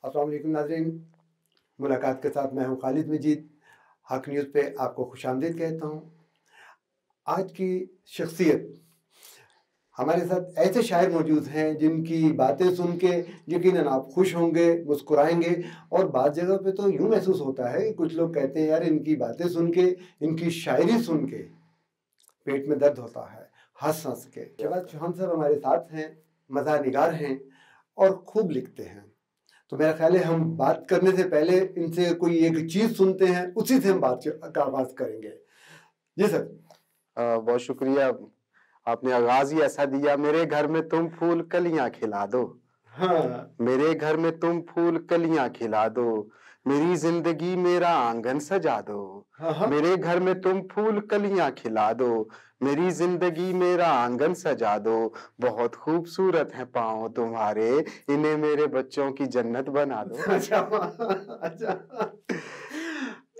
अस्सलाम वालेकुम नाज़रीन, मुलाकात के साथ मैं हूं खालिद मजीद। हक न्यूज़ पे आपको खुशामदीद कहता हूं। आज की शख्सियत हमारे साथ ऐसे शायर मौजूद हैं जिनकी बातें सुन के यकीनन आप खुश होंगे, मुस्कुराएंगे। और बाज़ जगह पे तो यूँ महसूस होता है कि कुछ लोग कहते हैं यार इनकी बातें सुन के, इनकी शायरी सुन के पेट में दर्द होता है हंस हंस के। शहबाज चौहान साहब हमारे साथ हैं, मज़ाह निगार हैं और खूब लिखते हैं। तो मेरा ख्याल है हम बात करने से पहले इनसे कोई एक चीज़ सुनते हैं, उसी से हम बात का आगाज़ करेंगे। जी सर। बहुत शुक्रिया। आपने आगाज ही ऐसा दिया, मेरे घर में तुम फूल कलियां खिला दो। हाँ मेरे घर में तुम फूल कलियां खिला दो, मेरी जिंदगी मेरा आंगन सजा दो। हाँ हाँ। मेरे घर में तुम फूल कलियां खिला दो, मेरी जिंदगी मेरा आंगन सजा दो। बहुत खूबसूरत हैं पाँव तुम्हारे, इन्हें मेरे बच्चों की जन्नत बना दो। अच्छा अच्छा।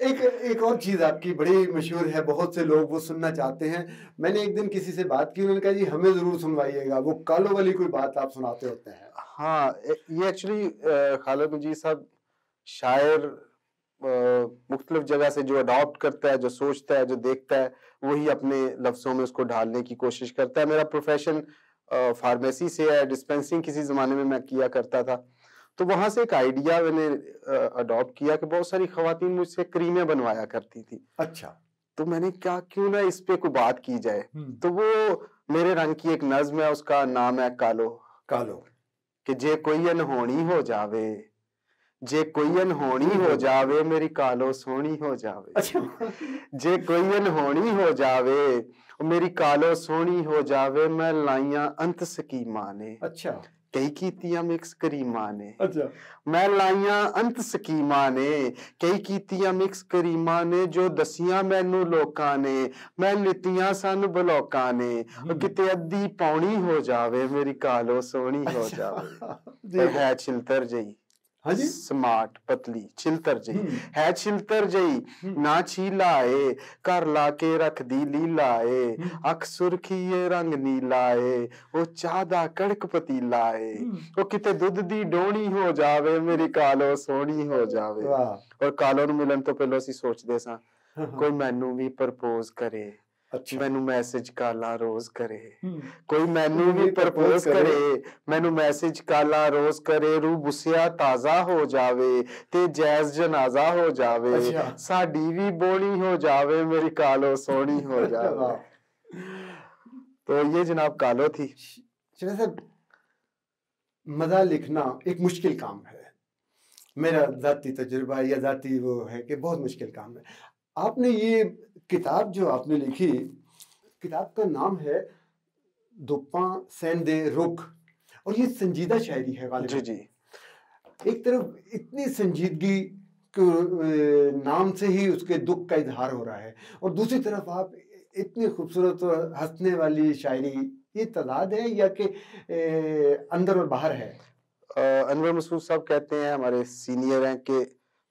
एक एक और चीज़ आपकी बड़ी मशहूर है, बहुत से लोग वो सुनना चाहते हैं। मैंने एक दिन किसी से बात की, उन्होंने कहा जी हमें ज़रूर सुनवाइएगा, वो कालो वाली कोई बात आप सुनाते होते हैं। हाँ, ये एक्चुअली खालिद मजीद साहब शायर मुख्तलिफ जगह से जो अडॉप्ट करता है, जो सोचता है, जो देखता है, वही अपने लफ्ज़ों में उसको ढालने की कोशिश करता है। मेरा प्रोफेशन फार्मेसी से है, डिस्पेंसिंग किसी ज़माने में मैं किया करता था। तो वहाँ से एक आइडिया मैंने अडॉप्ट किया कि बहुत सारी ख़वातीन मुझसे क्रीमें बनवाया करती थी। अच्छा। तो मैंने क्या क्यों ना इस पे कोई बात की जाए। तो वो मेरे रंग की एक नज़्म है, उसका नाम है कालो। कालो। कि जे कोई अनहोनी हो जावे, जे कोई अनहोनी हो जावे, मेरी कालो सोहनी हो जावे। अच्छा। जे कोई अनहोनी हो जावे, मेरी कालो सोहनी हो जावे। मैं लाइयां अंत स्कीमां ने, अच्छा कई कीतियां मिक्स करीमां ने। अच्छा। मैं लाइयां अंत स्कीमां ने, कई कीतियां मिक्स करीमां ने। जो दसियां मैनू लोकां ने, मैं लितियां सन बलोकां ने। किते अद्धी पौनी हो जावे, मेरी कालो सोहनी हो जावे। जी और है छिलतर जई, हाँ जी। स्मार्ट पतली छिलतर जई, हम्म है छिलतर जई ना छीला ए। कर ला के रख दी लीला ए, अख सुरखी ए रंग नीला ए। ओ चाह दा कड़क पतीला ए, ओ किते दुध दी डोणी हो जावे, मेरी कालो सोहनी हो जावे। वाह। और कालो नूं मिलन तो पहलो असीं सोचदे सां हाँ हाँ। कोई मैनू भी प्रपोज करे, अच्छा। मैनू मैसेज काला रोज करे। हम्म कोई मैनू भी भी प्रपोज करे, मैनू मैसेज काला रोज करे। रू बुसिया ताजा हो जावे, ते जैज जनाजा हो जावे। अच्छा। साडी भी बोनी हो जावे, मेरी कालो सोहनी हो जावे। वाह। तो ये जनाब कालो थी। चलो साहब, मज़ा लिखना एक मुश्किल काम है। मेरा ज़ाती तजुर्बा या ज़ाती वो है कि बहुत मुश्किल काम है। आपने ये किताब जो आपने लिखी, किताब का नाम है दुप्पा सेंदे रुख, और ये संजीदा शायरी है जी गालिबन। जी। एक तरफ इतनी संजीदगी के नाम से ही उसके दुख का इजहार हो रहा है, और दूसरी तरफ आप इतनी खूबसूरत और हंसने वाली शायरी। ये तज़ाद है या कि अंदर और बाहर है? अनवर मसूद साहब कहते हैं, हमारे सीनियर हैं, कि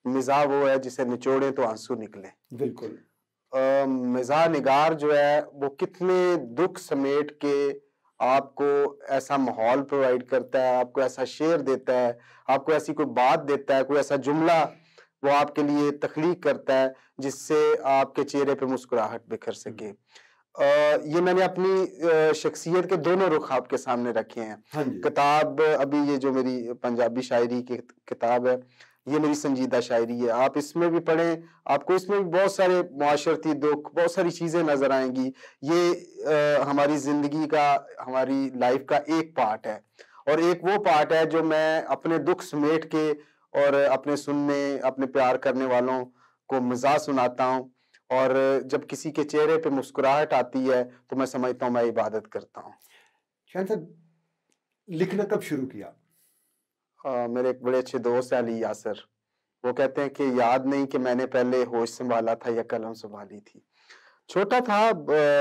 मिजाज वो है जिसे निचोड़े तो आंसू निकले। बिल्कुल। मिजाज निगार जो है वो कितने दुख समेट के आपको ऐसा माहौल प्रोवाइड करता है, आपको ऐसा शेर देता है, आपको ऐसी कोई बात देता है, कोई ऐसा जुमला वो आपके लिए तख्लीक करता है जिससे आपके चेहरे पे मुस्कुराहट बिखर सके। ये मैंने अपनी शख्सियत के दोनों रुख आपके सामने रखे हैं। हाँ जी। किताब अभी ये जो मेरी पंजाबी शायरी की किताब है, ये मेरी संजीदा शायरी है। आप इसमें भी पढ़ें, आपको इसमें भी बहुत सारे मुआशरती दुख, बहुत सारी चीज़ें नज़र आएंगी। ये हमारी ज़िंदगी का, हमारी लाइफ का एक पार्ट है, और एक वो पार्ट है जो मैं अपने दुख समेट के और अपने सुनने, अपने प्यार करने वालों को मज़ाक सुनाता हूँ। और जब किसी के चेहरे पे मुस्कुराहट आती है तो मैं समझता हूँ मैं इबादत करता हूँ। शान साहब, लिखना कब शुरू किया? मेरे एक बड़े अच्छे दोस्त हैं अली यासर, वो कहते हैं कि याद नहीं कि मैंने पहले होश संभाला था या कलम संभाली थी। छोटा था,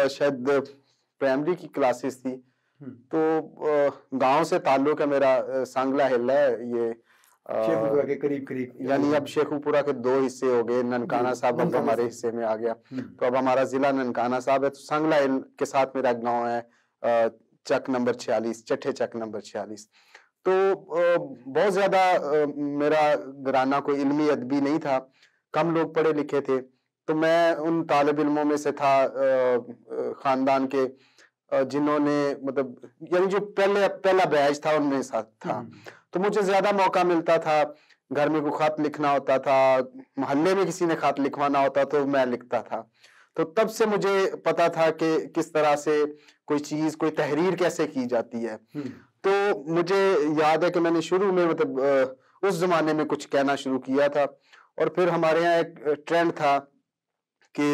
शायद प्राइमरी की क्लासेस थी। तो गांव से ताल्लुक है मेरा, सांगला हिल है ये, शेखुपुरा के करीब करीब। यानी अब शेखुपुरा के दो हिस्से हो गए। ननकाना साहब अब ननकाना हमारे साहब। हिस्से में आ गया, तो अब हमारा जिला ननकाना साहब है। तो सांगला हिल के साथ मेरा गांव है, चक नंबर 46, चट्ठे चक नंबर 46। तो बहुत ज्यादा मेरा घराना कोई इल्मी अदबी नहीं था, कम लोग पढ़े लिखे थे, तो मैं उन तालिब इल्मों में से था खानदान के जिन्होंने मतलब यानी जो पहला बैच था उनमें साथ था। तो मुझे ज्यादा मौका मिलता था, घर में कोई खत लिखना होता था, मोहल्ले में किसी ने खत लिखवाना होता तो मैं लिखता था। तो तब से मुझे पता था कि किस तरह से कोई चीज, कोई तहरीर कैसे की जाती है। तो मुझे याद है कि मैंने शुरू में मतलब उस जमाने में कुछ कहना शुरू किया था, और फिर हमारे यहाँ एक ट्रेंड था कि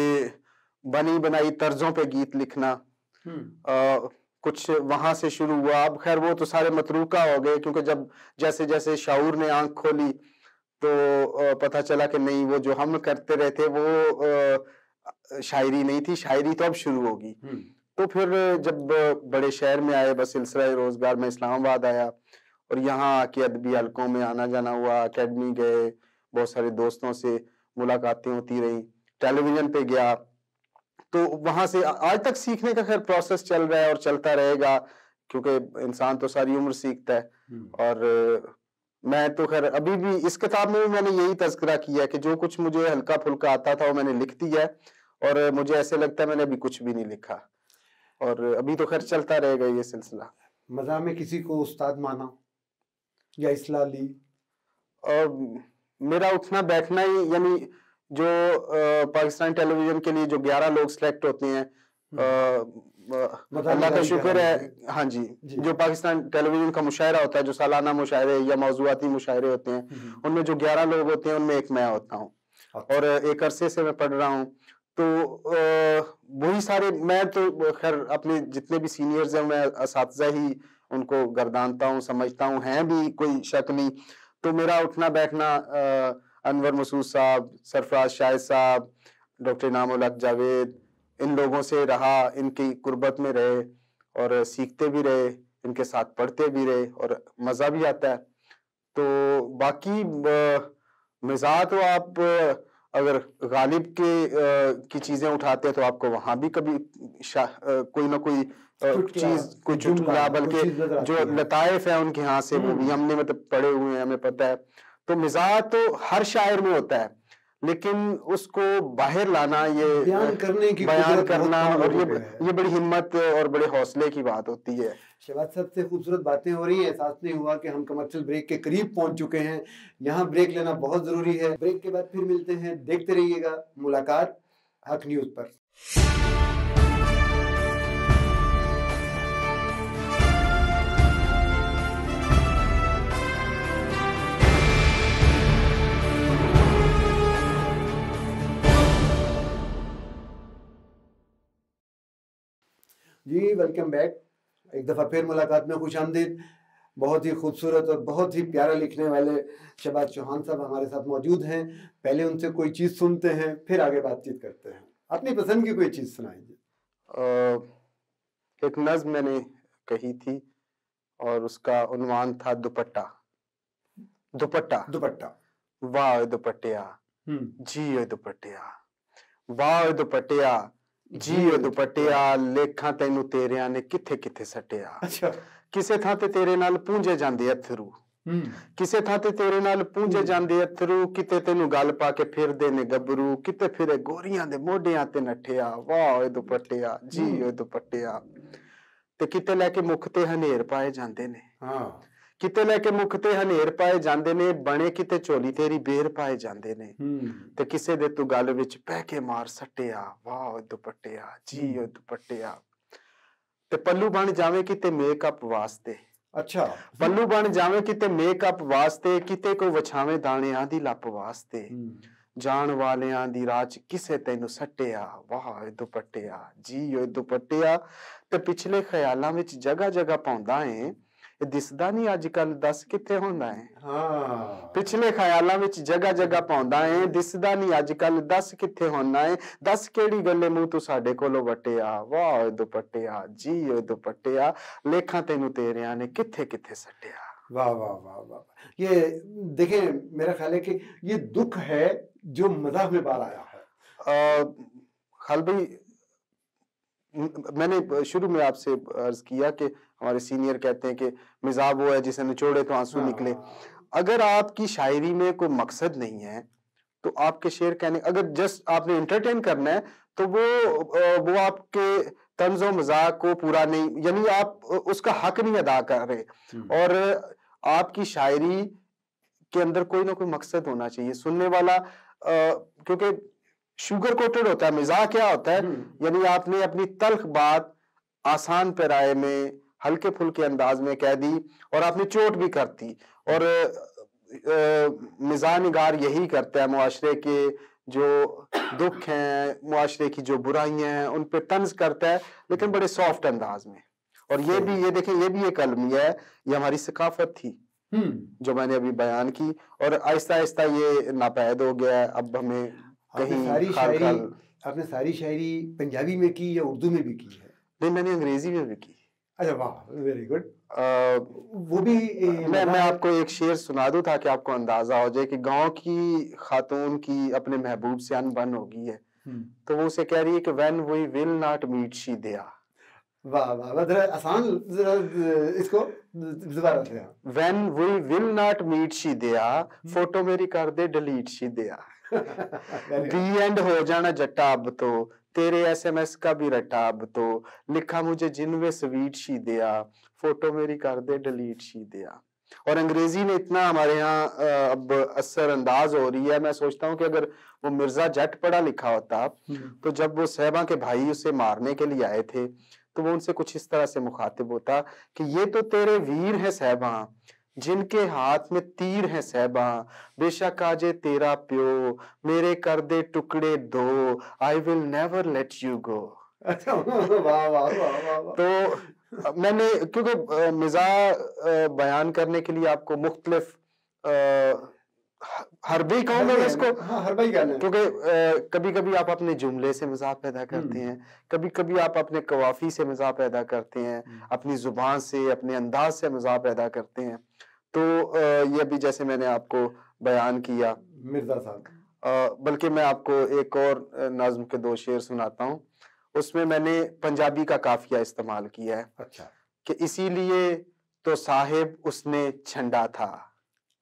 बनी बनाई तर्जों पे गीत लिखना। कुछ वहां से शुरू हुआ। अब खैर वो तो सारे मतरूका हो गए, क्योंकि जब जैसे जैसे शाऊर ने आंख खोली तो पता चला कि नहीं, वो जो हम करते रहे थे वो शायरी नहीं थी, शायरी तो अब शुरू होगी। तो फिर जब बड़े शहर में आए, बस सिलसिला रोजगार में इस्लामाबाद आया, और यहाँ आके अदबी हलकों में आना जाना हुआ, अकेडमी गए, बहुत सारे दोस्तों से मुलाकातें होती रही, टेलीविजन पे गया, तो वहां से आज तक सीखने का खैर प्रोसेस चल रहा है और चलता रहेगा, क्योंकि इंसान तो सारी उम्र सीखता है। और मैं तो खैर अभी भी इस किताब में भी मैंने यही तज़किरा किया कि जो कुछ मुझे हल्का फुल्का आता था वो मैंने लिख दिया है, और मुझे ऐसे लगता है मैंने अभी कुछ भी नहीं लिखा, और अभी तो खैर चलता रहेगा ये सिलसिला। मज़ाह में किसी को उस्ताद माना या इस्लाह ली? मेरा उठना बैठना ही, यानी जो पाकिस्तान टेलीविजन के लिए जो 11 लोग सिलेक्ट होते हैं, अल्लाह का शुक्र है, हाँ जी, जो पाकिस्तान टेलीविजन का मुशायरा होता है, जो सालाना मुशायरे या मौज़ूआती मुशायरे होते हैं, उनमें जो 11 लोग होते हैं उनमें एक मैं होता हूँ, और एक अरसे से मैं पढ़ रहा हूँ। तो वही सारे, मैं तो खैर अपने जितने भी सीनियर्स हैं मैं असातिज़ा ही उनको गर्दानता हूँ, समझता हूँ, हैं भी, कोई शक नहीं। तो मेरा उठना बैठना अनवर मसूद साहब, सरफराज शाहिद साहब, डॉक्टर इनामुल हक जावेद, इन लोगों से रहा, इनकी कुर्बत में रहे और सीखते भी रहे, इनके साथ पढ़ते भी रहे, और मज़ा भी आता है। तो बाकी मिज़ाज तो आप अगर गालिब की चीज़ें उठाते हैं तो आपको वहाँ भी कभी कोई ना कोई चीज़, कोई चुटकुला, बल्कि जो लताइफ है उनके यहाँ से वो भी हमने मतलब पढ़े हुए हैं, हमें पता है। तो मिजाज तो हर शायर में होता है, लेकिन उसको बाहर लाना, ये बयान करना, और ये बड़ी हिम्मत और बड़े हौसले की बात होती है। शहबाज साहब से खूबसूरत बातें हो रही हैं, एहसास नहीं हुआ कि हम कमर्शियल ब्रेक के करीब पहुंच चुके हैं। यहाँ ब्रेक लेना बहुत ज़रूरी है। ब्रेक के बाद फिर मिलते हैं, देखते रहिएगा मुलाकात हक न्यूज़ पर। जी वेलकम बैक। एक दफ़ा फिर मुलाकात में खुशामदीद। बहुत ही खूबसूरत और बहुत ही प्यारा लिखने वाले शहबाज चौहान साहब हमारे साथ मौजूद हैं। पहले उनसे कोई चीज़ सुनते हैं, फिर आगे बातचीत करते हैं। अपनी पसंद की कोई चीज़ सुनाइए। एक नज़्म मैंने कही थी और उसका उन्वान था दुपट्टा। दुपट्टा दुपट्टा। वाह दुपट्टिया जी दुपट्टिया, वाह दुपट्टिया जी दुपट्टिया, लेखा तैनू तेरिया ने किथे किथे सटिया। अच्छा। किसे थां ते तेरे नाल पूंजे जांदे अथरू, किसे थां ते तेरे नाल पूंजे जांदे अथरू, किते तैनू गल पा के फिरदे ने गबरू, किते फिरे गोरियां दे मोढियां ते नठिया। वाह दुपट्टिया जी दुपट्टिया। ते किते लैके मुख ते हनेर पाए जांदे ने, किते लैके मुख ते हनेर पाए जांदे ने, बने किते झोली तेरी बेर पाए जांदे ने, ते किसे दे तू गल विच पै के मार सटिया। वाह दुपट्टिया जी दुपट्टिया। ते पल्लू बन जावे किते मेकअप वास्ते। अच्छा। पल्लू बन जावे किते मेकअप वास्ते, किते कोई वछावे दाणियां दी लप वास्ते, जान वालियां दी राह च किसे तैनू सटिया। वाह दुपट्टिया जी दुपट्टिया। ते पिछले ख्यालां विच जगह जगह पाउंदा है, दिसदा नहीं अजकल दस किथे होंदा है। पिछले ख्यालां विच जगह जगह पाउंदा है, दिसदा नहीं अजकल दस किथे होंदा है, दस केड़ी गल्ले मुंह तू साडे कोलों वटिया। वाह दुपट्टिया जी दुपट्टिया, लेखा तैनू तेरिया ने किथे किथे सटिया। वाह वाह वाह वाह। ये देखें, मेरा ख्याल है कि ये दुख है जो मज़ाक में बाहर आया है। खाल भाई मैंने शुरू में आपसे अर्ज किया कि हमारे सीनियर कहते हैं कि मिजाज वो है जिसे निचोड़े तो आंसू निकले। हाँ। अगर आपकी शायरी में कोई मकसद नहीं है तो आपके शेर कहने, अगर जस्ट आपने एंटरटेन करना है तो वो आपके तंज़ो मजाक को पूरा नहीं, यानी आप उसका हक नहीं अदा कर रहे। और आपकी शायरी के अंदर कोई ना कोई मकसद होना चाहिए। सुनने वाला क्योंकि शुगर कोटेड होता है, मिजाज क्या होता है, यानी आपने अपनी तल्ख बात आसान पैराए में हल्के फुल्के अंदाज में कह दी और आपने चोट भी कर दी। और मिजाज निगार यही करता है, मुआशरे के जो दुख हैं, मुआशरे की जो बुराइयां हैं उन पे तंज करता है, लेकिन बड़े सॉफ्ट अंदाज में। और ये देखें, ये भी एक अलमिया है, ये हमारी सकाफत थी जो मैंने अभी बयान की, और आहिस्ता आहिस्ता ये नापैद हो गया है। अब हमें कहीं आपने सारी शायरी पंजाबी में की या उर्दू में भी की है? नहीं, मैंने अंग्रेजी में भी की। अच्छा, वाह, वेरी गुड। वो भी मैं आपको एक शेर सुना दूं ताकि आपको अंदाजा हो जाए कि गांव की खातून की अपने महबूब से अनबन हो गई है। तो वो उसे कह रही है कि when we will not meet she there. वाह वाह, जरा आसान, जरा इसको दोबारा से। When we will not meet she there, photo मेरी कर दे delete she there. The end हो जाना जट्टा अब तो, तेरे एसएमएस का भी रटा अब तो, लिखा मुझे जिनवे स्वीट शी दिया, फोटो मेरी कर दे डिलीट शी दिया। और अंग्रेजी में इतना हमारे यहाँ अब असर अंदाज हो रही है, मैं सोचता हूँ कि अगर वो मिर्जा जट पढ़ा लिखा होता तो जब वो सहबा के भाई उसे मारने के लिए आए थे तो वो उनसे कुछ इस तरह से मुखातिब होता कि ये तो तेरे वीर है सहबा, जिनके हाथ में तीर है सहबा, बेशक आजे तेरा प्यो, मेरे कर दे टुकड़े दो, I will never let you go. वाह वाह वाह। तो मैंने, क्योंकि मिजाज बयान करने के लिए आपको मुख्तलिफ हरबे कहूंगा मैं इसको, हरबा ही कहना है, क्योंकि कभी कभी आप अपने जुमले से मजाक पैदा करते हैं, कभी कभी आप अपने कवाफी से मजाक पैदा करते हैं, अपनी जुबान से, अपने अंदाज से मजाक पैदा करते हैं। तो ये भी जैसे मैंने आपको बयान किया मिर्जा साहब, बल्कि मैं आपको एक और नज्म के दो शेर सुनाता हूँ। उसमें मैंने पंजाबी का काफिया इस्तेमाल किया है। अच्छा। कि इसीलिए तो साहिब उसने छंडा था।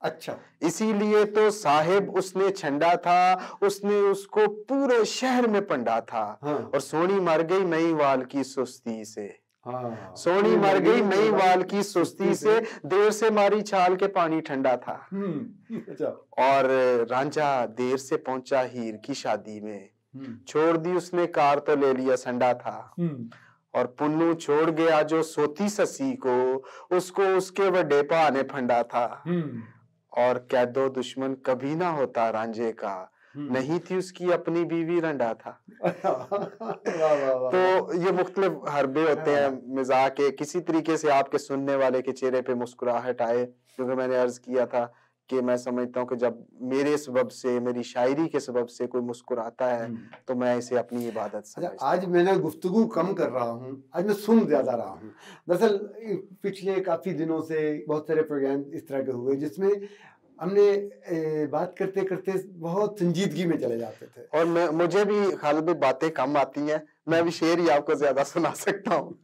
अच्छा। इसीलिए तो साहिब उसने छंडा था, उसने उसको पूरे शहर में पंडा था। हाँ। और सोनी मर गई मई वाल की सुस्ती से। हाँ। सोनी मर गई मई वाल की सुस्ती से, देर से मारी छाल के पानी ठंडा था। अच्छा। और रांझा देर से पहुंचा हीर की शादी में, छोड़ दी उसने कार तो ले लिया संडा था। और पुन्नू छोड़ गया जो सोती ससी को, उसको उसके वडेपा ने फंडा था। और कैदो दुश्मन कभी ना होता रांझे का, नहीं थी उसकी अपनी बीवी रंडा था। तो ये मुख्तलिफ हरबे होते हैं मिजाज के, किसी तरीके से आपके सुनने वाले के चेहरे पे मुस्कुराहट आए। क्योंकि मैंने अर्ज किया था कि मैं समझता हूँ कि जब मेरे सबब से, मेरी शायरी के सबब से कोई मुस्कुराता है तो मैं इसे अपनी इबादत समझता हूँ। आज मैंने गुफ्तगू कम कर रहा हूँ, आज मैं सुन ज्यादा रहा हूँ। दरअसल पिछले काफी दिनों से बहुत सारे प्रोग्राम इस तरह के हुए जिसमें हमने बात करते करते बहुत संजीदगी में चले जाते थे। और मुझे भी खालिद भी बातें कम आती हैं, मैं भी शेर ही आपको ज्यादा सुना सकता हूँ।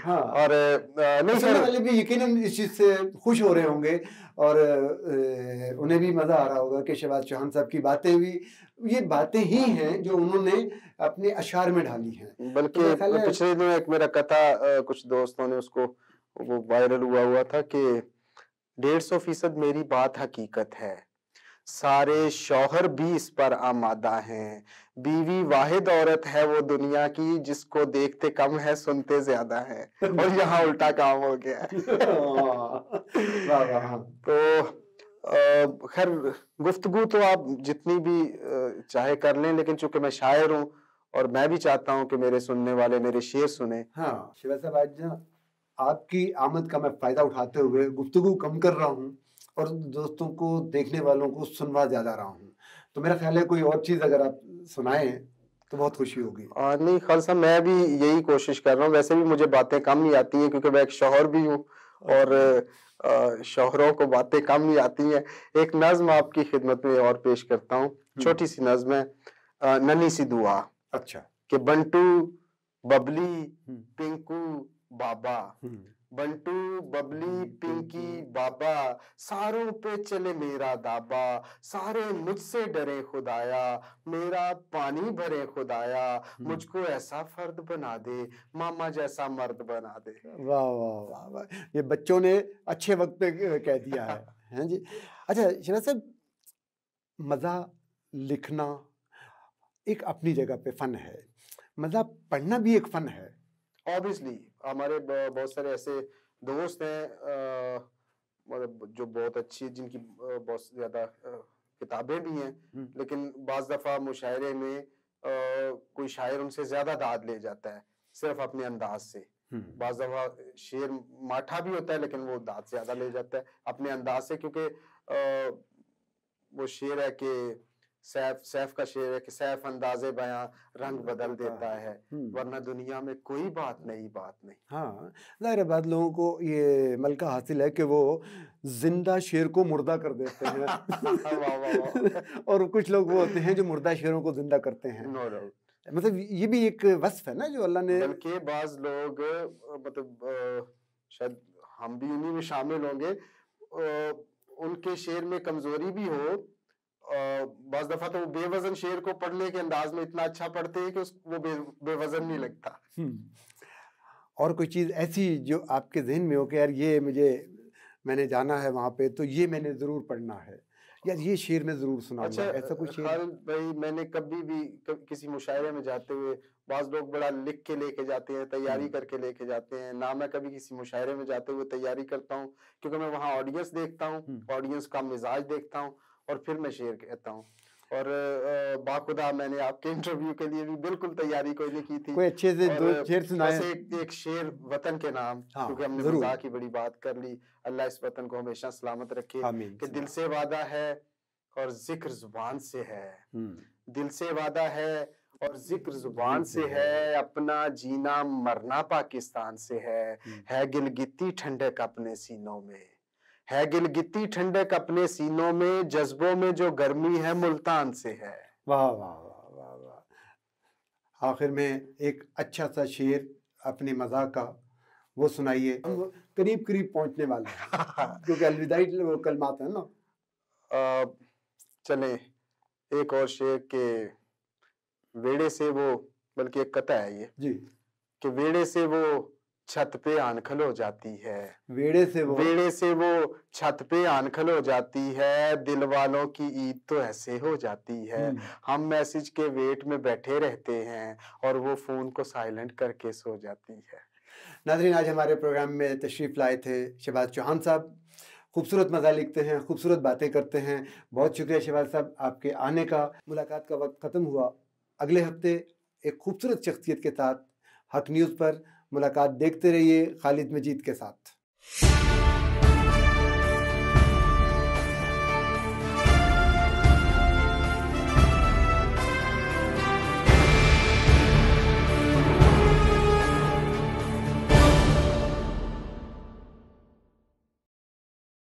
हाँ। और नहीं सर, वाले भी यकीनन इस चीज से खुश हो रहे होंगे और उन्हें भी मजा आ रहा होगा कि शहबाज चौहान साहब की बातें भी ये बातें ही हैं जो उन्होंने अपने अशार में ढाली हैं। बल्कि पिछले दिनों एक मेरा कथा कुछ दोस्तों ने उसको वो वायरल हुआ था कि 150% मेरी बात हकीकत है, सारे शौहर भी इस पर आमादा हैं, बीवी वाहिद औरत है वो दुनिया की, जिसको देखते कम है सुनते ज्यादा है। और यहाँ उल्टा काम हो गया है। तो खैर गुफ्तगू तो आप जितनी भी चाहे कर लें, लेकिन चूंकि मैं शायर हूँ और मैं भी चाहता हूँ कि मेरे सुनने वाले मेरे शेर सुने। हाँ शिवा साहब, आज आपकी आमद का मैं फायदा उठाते हुए गुफ्तगू कम कर रहा हूँ और दोस्तों को, देखने वालों को सुनवा ज्यादा रहा हूँ। तो मेरा ख्याल है कोई और चीज अगर आप सुनाएं तो बहुत खुशी होगी। नहीं खालसा, मैं भी यही कोशिश कर रहा हूँ। वैसे भी मुझे बातें कम ही आती हैं क्योंकि मैं एक शौहर भी हूँ और शौहरों को बातें कम ही आती हैं। एक नज्म आपकी खिदमत में और पेश करता हूँ, छोटी सी नज्म है, नन्ही सी दुआ। अच्छा। कि बंटू बबली हम्म, पिंकू बाबा, बंटू बबली पिंकी बाबा, सारों पे चले मेरा दाबा, सारे मुझसे डरे खुदाया, मेरा पानी भरे खुदाया, मुझको ऐसा फर्द बना दे, मामा जैसा मर्द बना दे। वाह वाह वाह वाह, ये बच्चों ने अच्छे वक्त पे कह दिया है। हैं जी। अच्छा शहनाज साहब, मज़ा लिखना एक अपनी जगह पे फन है, मज़ा पढ़ना भी एक फन है। ऑब्वियसली हमारे बहुत सारे ऐसे दोस्त हैं मतलब जो बहुत अच्छी, जिनकी बहुत ज्यादा किताबें भी हैं, लेकिन बाज दफा मुशायरे में कोई शायर उनसे ज्यादा दाद ले जाता है सिर्फ अपने अंदाज से। बाज दफा शेर माठा भी होता है लेकिन वो दाद ज्यादा ले जाता है अपने अंदाज से, क्योंकि वो शेर है कि सैफ का शेर है कि सैफ अंदाजे बयां रंग बदल देता है, वरना दुनिया में कोई बात नहीं। हाँ, ज़ाहिर बात, लोगों को ये मलका हासिल है कि वो जिंदा शेर को मुर्दा कर देते हैं। वाह वाह वाह। और कुछ लोग वो होते हैं जो मुर्दा शेरों को जिंदा करते हैं। नो डाउट, मतलब ये भी एक वस्फ है ना जो अल्लाह ने। बल्कि बाज लोग मतलब शायद हम भी उन्हीं में शामिल होंगे, उनके शेर में कमजोरी भी हो, बाज दफा तो वो बेवजन शेर को पढ़ने के अंदाज में इतना अच्छा पढ़ते हैं कि वो बेवजन नहीं लगता। और कोई चीज़ ऐसी जो आपके जहन में हो कि यार ये मैंने जाना है वहाँ पे तो ये मैंने ज़रूर पढ़ना है, यार ये शेर में ज़रूर सुनाऊंगा, अच्छा, ऐसा कुछ शेर? खालिद भाई, मैंने कभी भी किसी मुशायरे में जाते हुए, बाज लोग बड़ा लिख के लेके जाते हैं, तैयारी करके लेके जाते हैं ना, मैं कभी किसी मुशायरे में जाते हुए तैयारी करता हूँ, क्योंकि मैं वहाँ ऑडियंस देखता हूँ, ऑडियंस का मिजाज देखता हूँ और फिर मैं शेर कहता हूँ। और बाखुदा मैंने आपके इंटरव्यू के लिए भी बिल्कुल तैयारी कोई नहीं की थी। कोई अच्छे से दो शेर सुनाए। बस एक शेर वतन के नाम, क्योंकि हमने जरूर। मजाक की बड़ी बात कर ली, अल्लाह इस वतन को हमेशा सलामत रखे। कि दिल से वादा है और जिक्र जुबान से है, दिल से वादा है और जिक्र जुबान से है, अपना जीना मरना पाकिस्तान से है गिलगिती ठंडक अपने सीनों में, है गिलगिती ठंडक अपने सीनों में, जज्बों में जो गर्मी है मुल्तान से है। वाह वाह वाह वाह वाह। आखिर में एक अच्छा सा शेर अपने मजाक का वो सुनाइए, हम करीब करीब पहुंचने वाले हैं क्योंकि अलविदाई वो कलमात है ना। चलें एक और शेर के वेड़े से वो, बल्कि एक कथा है ये जी, कि वेड़े से वो छत पे आनखल हो जाती है, वेड़े से वो छत पे आनखल हो जाती है, दिल वालों की ईद तो ऐसे हो जाती है, हम मैसेज के वेट में बैठे रहते हैं और वो फोन को साइलेंट करके सो जाती है। नाज़रीन, आज हमारे प्रोग्राम में तशरीफ़ लाए थे शहबाज चौहान साहब, खूबसूरत मज़ा लिखते हैं, खूबसूरत बातें करते हैं। बहुत शुक्रिया शहबाज साहब आपके आने का। मुलाकात का वक्त ख़त्म हुआ, अगले हफ्ते एक खूबसूरत शख्सियत के साथ हक न्यूज़ पर मुलाकात देखते रहिए खालिद मजीद के साथ।